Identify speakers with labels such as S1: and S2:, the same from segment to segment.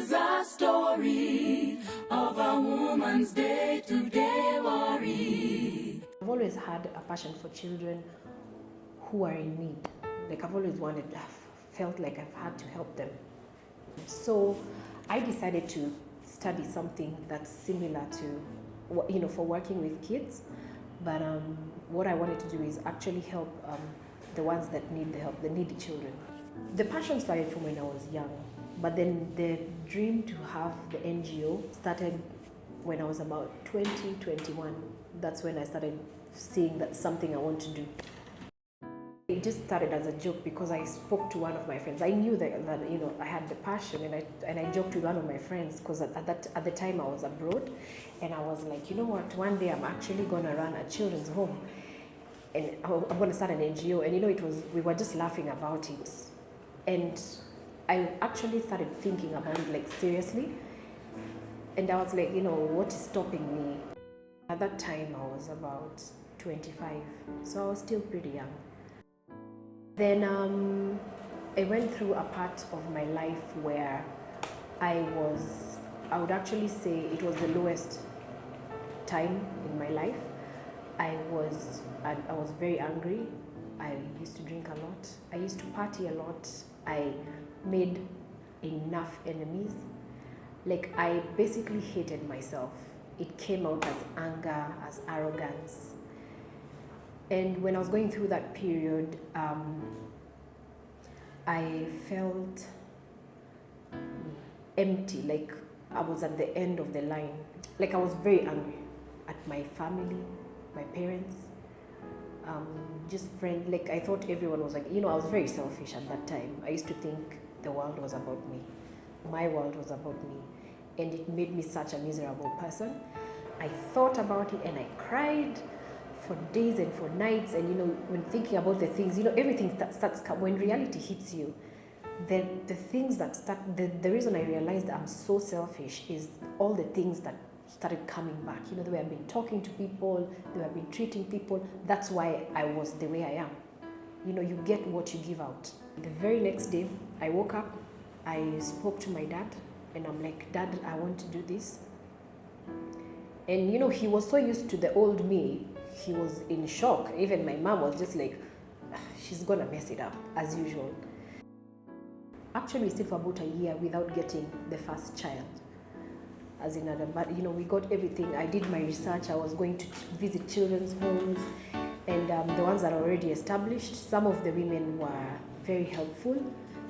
S1: is a story of a woman's day-to-day worry.
S2: I've always had a passion for children who are in need. Like I've always felt like I've had to help them. So I decided to study something that's similar to, for working with kids. But what I wanted to do is actually help the ones that need the help, the needy children. The passion started from when I was young, but then the dream to have the NGO started when I was about 20, 21. That's when I started seeing that's something I want to do. It just started as a joke because I spoke to one of my friends. I knew that I had the passion, and I joked with one of my friends because at the time I was abroad, and I was like, you know what? One day I'm actually gonna run a children's home, and I'm gonna start an NGO. And we were just laughing about it, and I actually started thinking about it like seriously, and I was like, what is stopping me? At that time I was about 25, so I was still pretty young. Then I went through a part of my life where I would actually say it was the lowest time in my life. I was very angry. I used to drink a lot. I used to party a lot. I made enough enemies. Like I basically hated myself. It came out as anger, as arrogance. And when I was going through that period, I felt empty, like I was at the end of the line. Like I was very angry at my family, my parents, just friends. Like I thought everyone was like, I was very selfish at that time. I used to think the world was about me. My world was about me. And it made me such a miserable person. I thought about it and I cried for days and for nights, and when thinking about the things, everything that starts when reality hits you, then the things that start, the reason I realized I'm so selfish is all the things that started coming back. The way I've been talking to people, the way I've been treating people. That's why I was the way I am. You get what you give out. The very next day I woke up, I spoke to my dad, and I'm like, Dad, I want to do this. And he was so used to the old me. He was in shock. Even my mom was just like, she's gonna mess it up as usual. Actually, we stayed for about a year without getting the first child. As in Adam, but we got everything. I did my research. I was going to visit children's homes, and the ones that are already established. Some of the women were very helpful.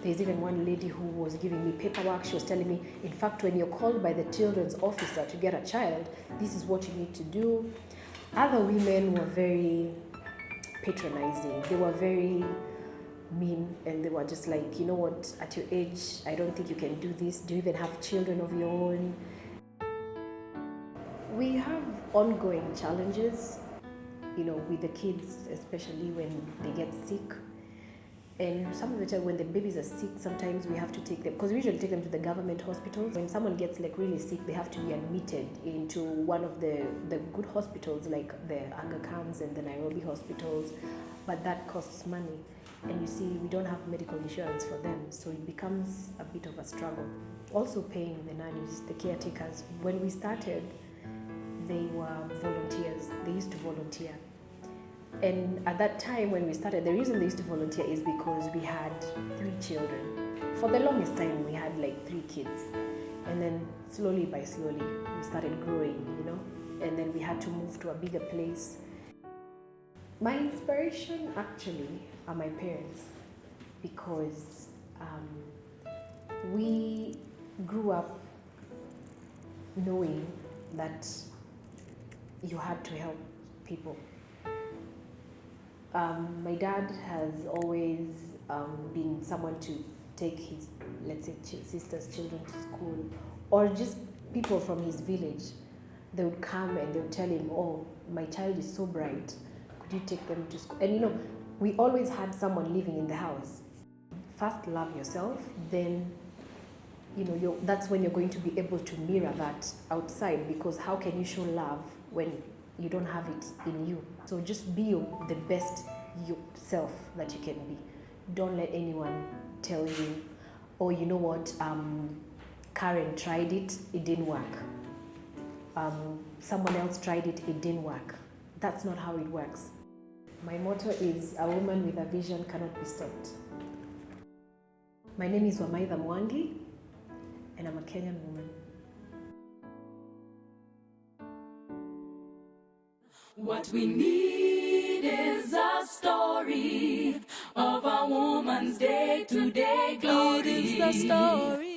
S2: There's even one lady who was giving me paperwork. She was telling me, in fact, when you're called by the children's officer to get a child, this is what you need to do. Other women were very patronizing. They were very mean, and they were just like, what, at your age, I don't think you can do this. Do you even have children of your own? We have ongoing challenges, with the kids, especially when they get sick. And some of the time when the babies are sick, sometimes we have to take them, because we usually take them to the government hospitals. When someone gets really sick, they have to be admitted into one of the good hospitals, like the Aga Khans and the Nairobi hospitals, but that costs money. And you see, we don't have medical insurance for them, so it becomes a bit of a struggle. Also paying the nannies, the caretakers. When we started, they were volunteers. They used to volunteer. And at that time when we started, the reason they used to volunteer is because we had 3 children. For the longest time, we had 3 kids. And then slowly by slowly, we started growing, and then we had to move to a bigger place. My inspiration actually are my parents, because we grew up knowing that you had to help people. My dad has always been someone to take his, let's say, sister's children to school, or just people from his village. They would come and they would tell him, oh, my child is so bright, could you take them to school? And we always had someone living in the house. First love yourself, then that's when you're going to be able to mirror that outside, because how can you show love when you don't have it in you? So just be the best yourself that you can be. Don't let anyone tell you, oh, you know what, Karen tried it, it didn't work. Someone else tried it, it didn't work. That's not how it works. My motto is, a woman with a vision cannot be stopped. My name is Wamaitha Mwangi, and I'm a Kenyan woman.
S1: What we need is a story of a woman's day-to-day glory.
S3: It is the story